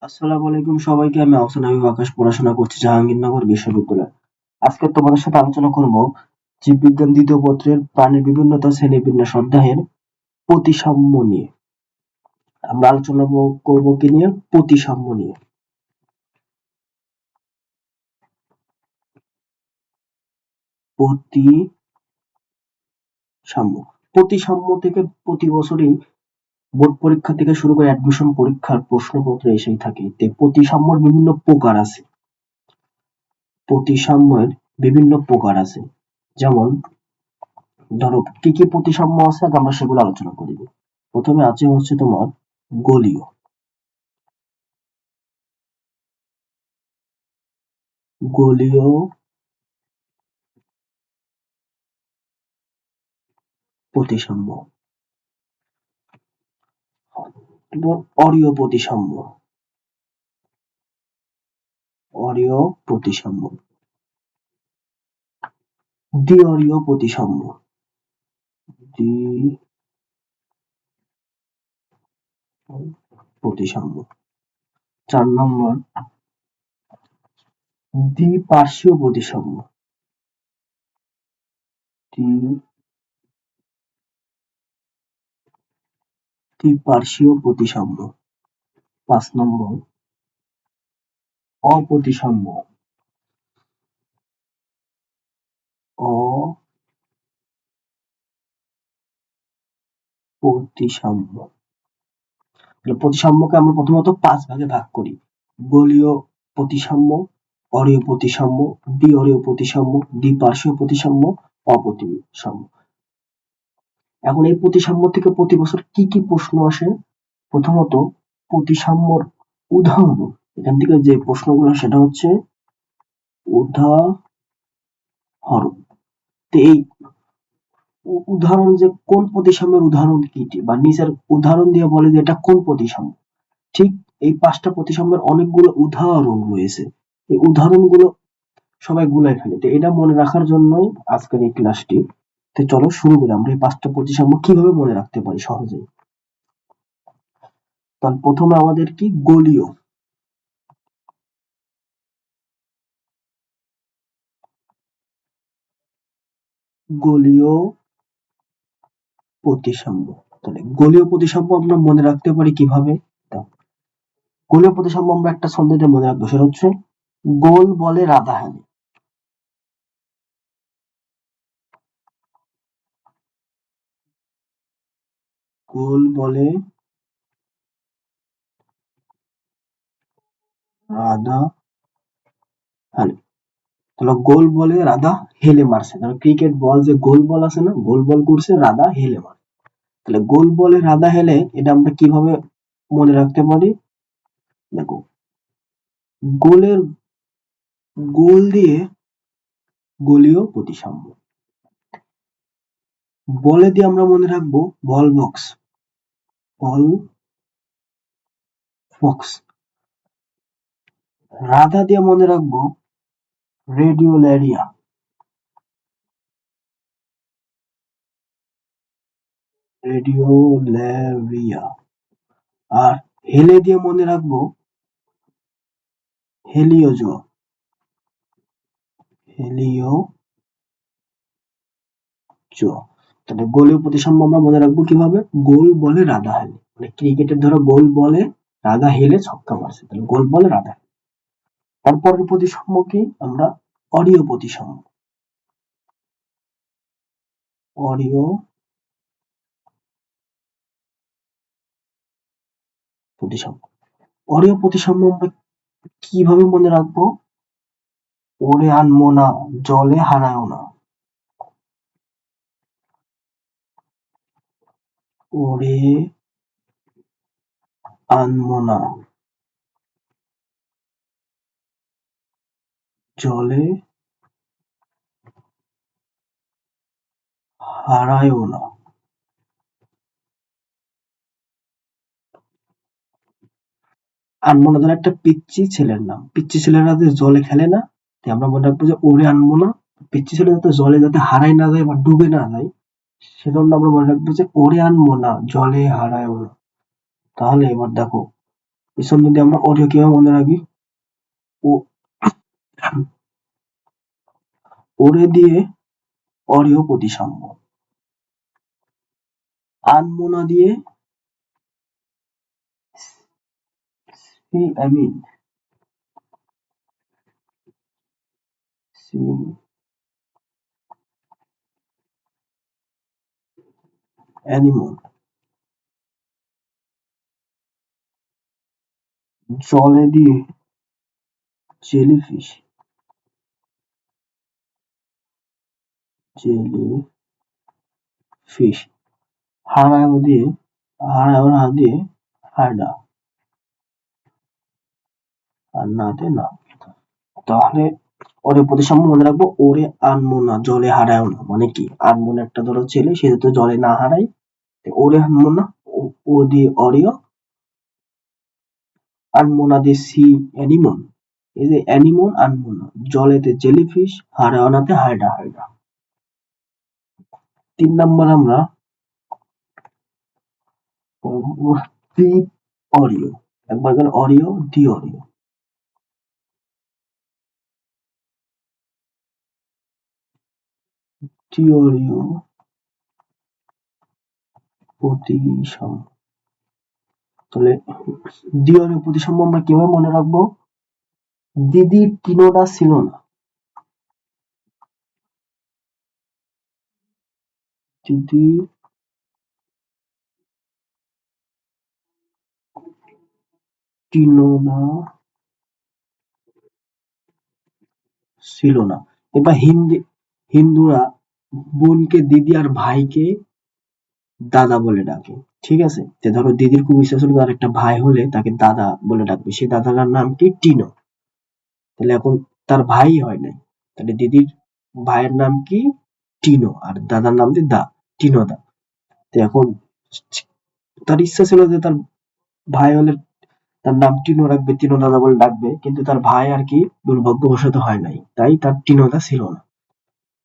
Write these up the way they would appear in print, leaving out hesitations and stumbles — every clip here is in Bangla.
আসসালামু আলাইকুম সবাইকে। আমি আহসান হাবিব আকাশ পড়াশোনা করছি জাহাঙ্গীরনগর বিশ্ববিদ্যালয়ে। আজকে তোমাদের সাথে আলোচনা করব জীববিজ্ঞান দ্বিতীয় পত্রের প্রাণীর বিভিন্নতা শ্রেণীবিন্যাস অধ্যায়ের প্রতিসাম্য নিয়ে। আমরা আলোচনা করব কি নিয়ে? প্রতিসাম্য নিয়ে। প্রতিসাম্য প্রতিসাম্য থেকে প্রতি বছরই বোর্ড পরীক্ষা থেকে শুরু করে অ্যাডমিশন পরীক্ষার প্রশ্নপত্র এসেই থাকে। প্রতিসাম্যের বিভিন্ন প্রকার আছে। প্রতিসাম্যের বিভিন্ন প্রকার আছে। যেমন ধরো কি কি প্রতিসাম্য আছে, আগে আমরা সেগুলো আলোচনা করি। প্রথমে আছে হচ্ছে তোমার গোলীয় গোলীয় প্রতিসাম্য, এবং অরীয় প্রতিসাম্য, অরীয় প্রতিসাম্য, দ্বিঅরীয় প্রতিসাম্য, দ্বি প্রতিসাম্য। 4 নম্বর দ্বিপার্শ্বীয় প্রতিসাম্য, দ্বিপার্শ্বীয় প্রতিসাম্য। 5 নম্বর অপ্রতিসাম্য, অপ্রতিসাম্য। প্রতিসাম্যকে আমরা প্রথমত 5 ভাগে ভাগ করি: গোলীয় প্রতিসাম্য, অরীয় প্রতিসাম্য, দ্বিঅরীয় প্রতিসাম্য, দ্বিপার্শ্বীয় প্রতিসাম্য, অপ্রতিসাম্য। এখন এই প্রতিসাম্য থেকে প্রতি বছর কি কি প্রশ্ন আসে? প্রথমত প্রতিসাম্যর উদাহরণ, এখান থেকে যে প্রশ্নগুলো সেটা হচ্ছে উদাহরণ। তো এই উদাহরণ, যে কোন প্রতিসাম্যের উদাহরণ কি, বা নিচের উদাহরণ দিয়ে বলে যে এটা কোন প্রতিসাম্য। ঠিক এই 5টা প্রতিসাম্যের অনেকগুলো উদাহরণ রয়েছে। এই উদাহরণগুলো সবাই গুলাই ফেলে। তো এটা মনে রাখার জন্যই আজকের এই ক্লাসটি। তো চলো শুরু করি। আমরা এই 5টা প্রতিসাম্য কিভাবে মনে রাখতে পারি সহজেই। তাহলে প্রথমে আমাদের কি গোলীয় গোলীয় প্রতিসাম্য। তাহলে গোলীয় প্রতিসাম্য আমরা মনে রাখতে পারি কিভাবে? গোলীয় প্রতিসাম্য আমরা একটা ছন্দ দিয়ে মনে রাখবো, সেটা হচ্ছে গোল বলে রাধা হেলে। গোল বলে রাধা হেলে। তাহলে গোল বলে রাধা হেলে মারছে। তাহলে ক্রিকেট বল, যে গোল বল আছে না, গোল বল করছে, রাধা হেলে মারছে। তাহলে গোল বলে রাধা হেলে, এটা আমরা কিভাবে মনে রাখতে পারি? দেখো, গোলের গোল দিয়ে গোলীয় প্রতিসাম্য, বলে দিয়ে আমরা মনে রাখবো বল বক্স, বল বক্স। রাধা দিয়ে মনে রাখবো রেডিওল্যারিয়া, রেডিওল্যারিয়া। আর হেলে দিয়ে মনে রাখবো হেলিওজ, হেলিওজ। তাহলে গোলীয় প্রতিসাম্য আমরা মনে রাখবো কিভাবে? গোল বলে রাধা হেলে, মানে ক্রিকেটের ধরো গোল বলে রাধা হেলে ছক্কা মারছে, তাহলে গোল বলে রাধা। তারপরের প্রতিসাম্য কি? আমরা অরীয় প্রতিসাম্য, অরীয় প্রতিসাম্য। অরীয় প্রতিসাম্য আমরা কিভাবে মনে রাখবো? ওরে আনমো না, জলে হারায়ও না, ওরে আনমো না, জলে হারায়ও না। আনমোনা ধর একটা পিচ্চি ছেলের নাম, পিচ্চি ছেলেরা যে জলে খেলে না, তাই আমরা মনে রাখবো যে ওরে আনমোনা, পিচ্চি ছেলে যাতে জলে যাতে হারায় না যায় বা ডুবে না যায়, সেজন্য আমরা মনে রাখবো যে ওরে আনমোনা, জলে হারায়ও না। তাহলে এবার দেখো, এই ছন্দ দিয়ে আমরা অরিও কিভাবে মনে রাখি? ও ওরে দিয়ে অরিও প্রতিসাম্য, আনমোনা দিয়ে সি অ্যামিন, সি অ্যানিমন, জলে দিয়ে জেলিফিশ, জেলিফিশ, হাড়াও দিয়ে হাডা, আর নাতে না। তাহলে ওরে প্রতিসাম্য মনে রাখবো, ওরে আনমো না জলে হারায়ও না, মানে কি আনমো না একটা ধরো ছেলে, সে তো জলে না হারায়, ওরে আনমো না, ও দিয়ে অরিও, আনমো না দিয়ে সি অ্যানিমন, এই যে অ্যানিমন আনমো না, জলেতে জেলিফিশ, হারাওনাতে হায়ডা। 3 নম্বর আমরা দ্বীপ অরিও, একবার গেল অরিও দ্বি অরিও, দ্বি অরিও প্রতিসাম্য। তাহলে দ্বি অরিও প্রতিসাম্য আমরা কিভাবে মনে রাখবো? দিদির টিনোডা ছিল না, দিদির টিনোডা ছিল না। এবার হিন্দুরা বোনকে দিদি আর ভাইকে দাদা বলে ডাকে, ঠিক আছে? যে ধরো দিদির খুব ইচ্ছা ছিল তার একটা ভাই হলে তাকে দাদা বলে ডাকবে, সেই দাদাটার নাম কি? টিনো। তাহলে এখন তার ভাই হয় নাই, তাহলে দিদির ভাইয়ের নাম কি? টিনো, আর দাদার নাম কি? টিনো দা। তো এখন তার ইচ্ছা ছিল যে তার ভাই হলে তার নাম টিনো রাখবে, টিনো দাদা বলে ডাকবে, কিন্তু তার ভাই আর কি দুর্ভাগ্যবশত হয় নাই, তাই তার টিনো দা ছিল না।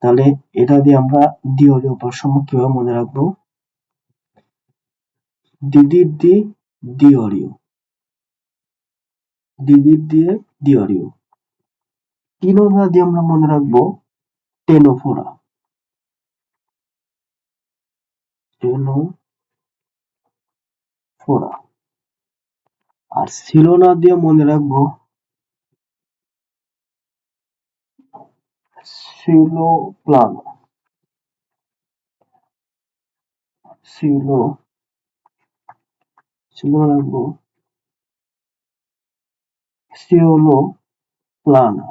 তাহলে এটা দিয়ে আমরা দ্বিতীয় ভারসাম্য কিভাবে মনে রাখবো? দিদির দ্বিঅরিয়, দিদির দিয়ে দ্বিঅরিয়। টিনোদা দিয়ে আমরা মনে রাখবো টেনোফোরা, টেনোফোরা। আর সিলোনা দিয়ে মনে রাখবো সিলোপ্লানো, সিলো সিলোনা রাখবো সিওলোপ্লানা।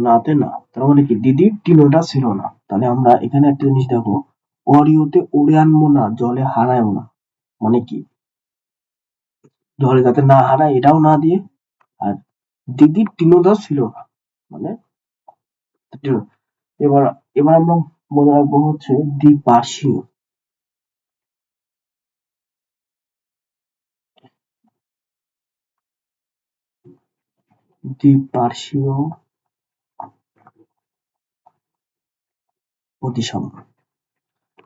নাতে না, তার মানে কি দিদির টিনোটা ছিল না। তাহলে আমরা এখানে একটা জিনিস দেখো, অরিওতে ওরে আনবো না জলে হারায়ও না, মানে কি জলে যাতে না হারায় এটাও না দিয়ে, আর দিদির টিনোদা ছিল না, মানে এবার এবার আমরা মনে রাখবো হচ্ছে দ্বিপার্শ্বীয়, দ্বিপার্শ্বীয় প্রতিসাম্য।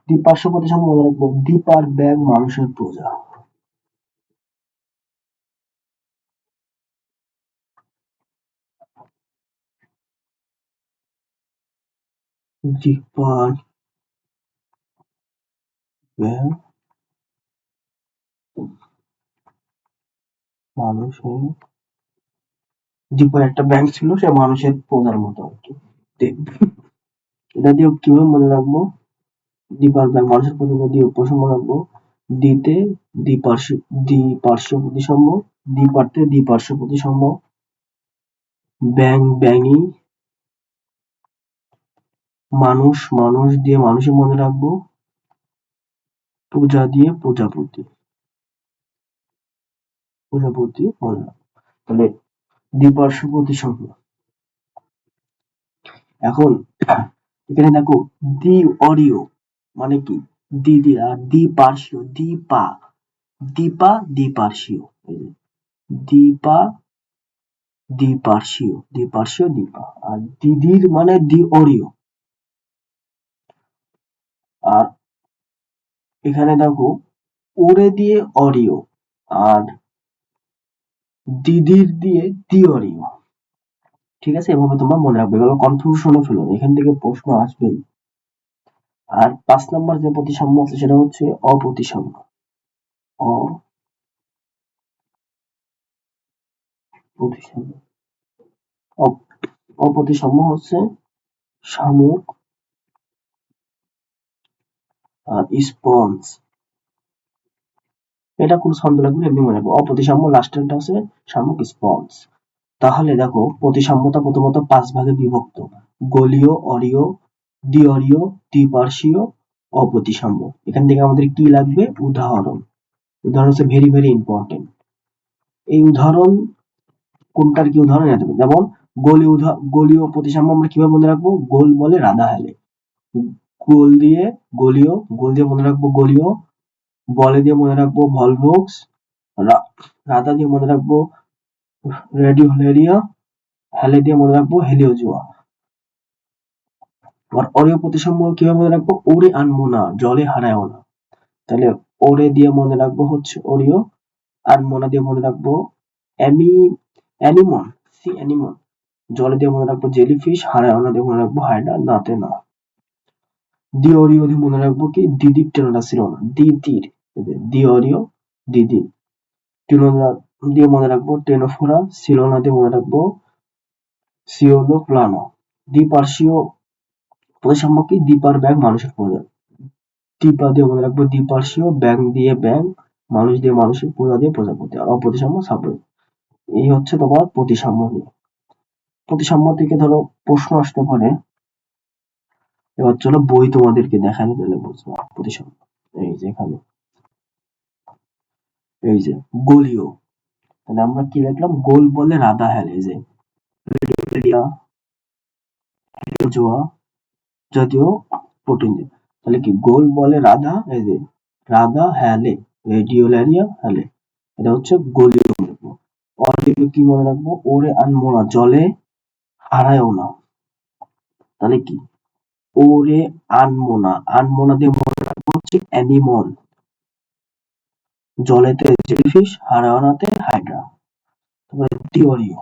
দ্বিপার্শ্ব প্রতিসাম্য মনে রাখবো, দ্বীপ আর ব্যাঙ মানুষের প্রজা, দ্বীপ আর ব্যাঙ মানুষের, দ্বীপের একটা ব্যাঙ ছিল, সে মানুষের প্রজার মতো আর কি। এটা দিয়ে কিভাবে মনে রাখবো? দ্বীপ আর ব্যাঙ মানুষের প্রজা দিয়ে উপসর্গ রাখবো, দ্বিতে দ্বিপার্শ্ব প্রতিসাম্য, দ্বিপার্থে দ্বিপার্শ্ব প্রতিসাম্য, ব্যাঙ ব্যাঙী, মানুষ দিয়ে মানুষই মনে রাখবো, পূজা দিয়ে প্রজাপতি মনে রাখবো। তাহলে দ্বিপার্শ্ব প্রতিসাম্য। এখন এখানে দেখো দ্বি অরিও মানে কি? দ্বিপার্শ্বীয়, দ্বিপার্শ্বীয়, এই যে দ্বিপা দ্বিপার্শ্বীয়, আর দিদির মানে দ্বি অরিও। আর এখানে দেখো ওরে দিয়ে অরিও আর দিদির দিয়ে দিওরিও। ঠিক আছে, এভাবে তোমরা মনে রাখবে, এগুলো কনফিউশনে ফেলো না, এখান থেকে প্রশ্ন আসবেই। আর 5 নম্বর যে প্রতিসাম্য আছে সেটা হচ্ছে অপ্রতিসাম্য। অপ্রতিসাম্য অপ্রতিসাম্য হচ্ছে শামুক আর স্পঞ্জ। এটা কোন ছন্দ লাগবে এমনি মনে রাখবো, অপ্রতিসাম্য লাস্টেরটা আছে শামুক স্পঞ্জ। তাহলে দেখো প্রতিসাম্যতা প্রথমত 5 ভাগে বিভক্ত: গোলীয়, অরীয়, দ্বিঅরীয়, দ্বিপার্শ্বীয়, অপ্রতিসাম্য। এখান থেকে আমাদের কি লাগবে? উদাহরণ। উদাহরণ হচ্ছে ভেরি ভেরি ইম্পর্টেন্ট। এই উদাহরণ কোনটার কি উদাহরণ জানতে হবে। যেমন গোলীয় প্রতিসাম্য আমরা কিভাবে মনে রাখবো? গোল বলে রাধা হেলে, গোল দিয়ে গোলীয়, গোল দিয়ে মনে রাখবো গোলীয়, বলে দিয়ে মনে রাখবো ভলভক্স, রাধা দিয়ে মনে রাখবো রেডিওহেলিয়া, হেলে দিয়ে মনে রাখবো হেলিওজোয়া। আবার অরীয় প্রতিসাম্য কিভাবে মনে রাখবো? ওরে আনবো না, জলে হারায়ও না। তাহলে ওরে দিয়ে মনে রাখবো হচ্ছে অরীয়, আনবো না দিয়ে মনে রাখবো অ্যানিমন, সি অ্যানিমন। জলে দিয়ে মনে রাখবো জেলিফিশ, হারায়ও না দিয়ে মনে রাখবো হাইড্রা, নাতে না। দ্বিঅরীয় দিয়ে মনে রাখবো কি? দিদির টেনোটা ছিল না, দিদির, দ্বিঅরীয় দিদির। টিনোনা দিয়ে মনে রাখবো টেনোফোরা, সিলোনা দিয়ে মনে রাখবো সিওলো প্লানো। দ্বিপার্শ্বীয় প্রতিসাম্য কি? দ্বিপার ব্যাং, মানুষের প্রজাতি। দ্বিপা দিয়ে মনে রাখবো দ্বিপার্শ্বীয়, ব্যাং দিয়ে ব্যাং, মানুষ দিয়ে মানুষের, প্রজা দিয়ে প্রজাপতি। আর অপ্রতিসাম্য সাপোর্ট। এই হচ্ছে তোমার প্রতিসাম্য নিয়ে। প্রতিসাম্য থেকে ধরো প্রশ্ন আসতে পারে। এবার চলো বই তোমাদেরকে দেখাতে, তাহলে বুঝবো প্রতিসাম্য। এই যে এখানে, এই যে গোলীয়, তাহলে আমরা কি লিখলাম? গোল বলে রাধা হেলে, এই যে জোয়া জাতীয় প্রোটিন। তাহলে কি? গোল বলে রাধা, এই যে রাধা হেলে, রেডিওলারিয়া হেলে, এটা হচ্ছে গোলীয় মনে রাখবো। অর্ধেকে কি মনে রাখবো? ওরে আনমোনা, জলে হারায়ও না। তাহলে কি? ওরে আনমোনা, আনমোনা দিয়ে মনে রাখবো হচ্ছে অ্যানিমন, জলেতে জেলিফিশ, হারাওনাতে হাইড্রা। তারপরে তিওরিও,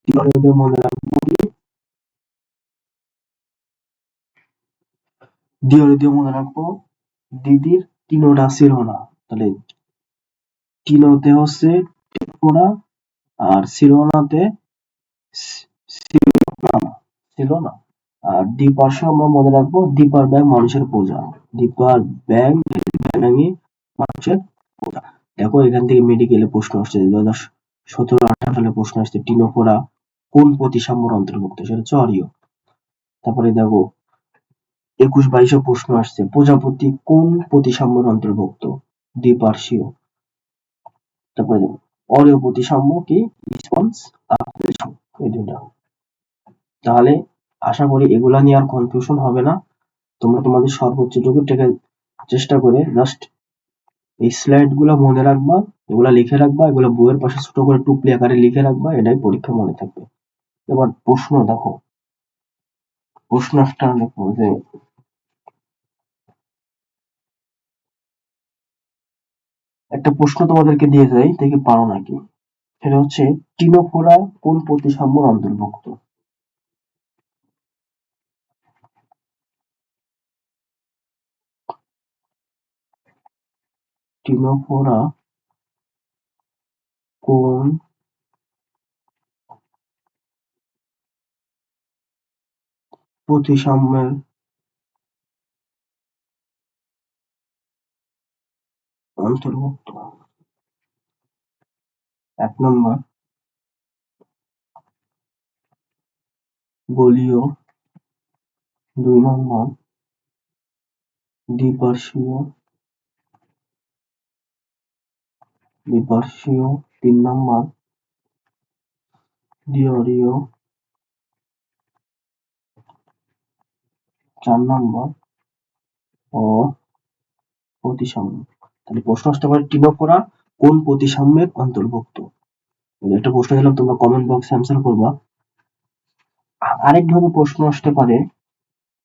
তিওরিও দিয়ে মনে রাখবো কি? দিওরি দিয়ে মনে রাখবো দিদির টিনোডা সিরোনা। তাহলে টিনোতে হচ্ছে টেপোরা, আর সিরোনাতে ছিল না। আর দ্বিপার্শ্ব আমরা মনে রাখবো দ্বিপার ব্যাং, মানুষের পূজা। দ্বিপার ব্যাং, ব্যাঙে মানুষের পূজা। দেখো এখান থেকে মেডিকেলে প্রশ্ন আসছে, 2017-18 সালে প্রশ্ন আসছে, টিনোফোরা কোন প্রতিসাম্যর অন্তর্ভুক্ত? সেটা হচ্ছে অরীয়। তারপরে দেখো 21-22 প্রশ্ন আসছে, প্রজাপতি কোন প্রতিসাম্যের অন্তর্ভুক্ত? দ্বিপার্শ্বীয়। তারপরে দেখো অরীয় প্রতিসাম্য কি? রেসপন্স আর এই দুইটা। তাহলে আশা করি এগুলা নিয়ে আর কনফিউশন হবে না। তোমরা তোমাদের সর্বোচ্চটুকু চেষ্টা করে জাস্ট এই স্লাইড গুলা মনে রাখবা, এগুলা লিখে রাখবা, এগুলা বইয়ের পাশে ছোট করে টুকলি আকারে লিখে রাখবা, এটাই পরীক্ষা মনে থাকবে। এবার প্রশ্ন দেখো, প্রশ্নটা দেখো যে একটা প্রশ্ন তোমাদেরকে দিয়ে যাই, দেখি পারো নাকি। সেটা হচ্ছে টিনোফোরা কোন প্রতিসাম্যর অন্তর্ভুক্ত? টিনোফোরা কোন প্রতিসাম্যের অন্তর্ভুক্ত? 1 নম্বর গোলীয়, 2 নম্বর দ্বিপার্শ্বীয়, 3 নম্বর দ্বিঅরীয়, 4 নম্বর অপ্রতিসাম্য। তাহলে প্রশ্ন আসতে পারে টিনোফোরা কোন প্রতিসাম্যের অন্তর্ভুক্ত? একটা প্রশ্ন দিলাম, তোমরা কমেন্ট বক্সে অ্যান্সার করবা। আরেক ভাবে প্রশ্ন আসতে পারে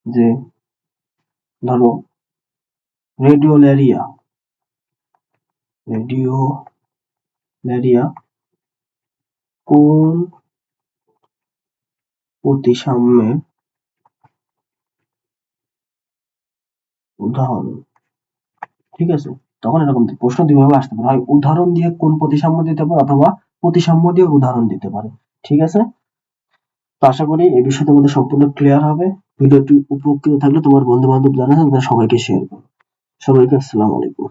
যে ধরো রেডিওল্যারিয়া, রেডিওল্যারিয়া কোন প্রতিসাম্যের উদাহরণ? ঠিক আছে, তখন এরকম প্রশ্ন দুইভাবে আসতে পারে, হয় উদাহরণ দিয়ে কোন প্রতিসাম্য দিতে পারে অথবা প্রতিসাম্য দিয়ে উদাহরণ দিতে পারে। ঠিক আছে, তো আশা করি এই বিষয়টা তোমাদের সম্পূর্ণ ক্লিয়ার হবে। ভিডিওটি উপকৃত থাকলে তোমার বন্ধু বান্ধব যারা আছে তাদের সবাইকে শেয়ার করো। সবাইকে আসসালামু আলাইকুম।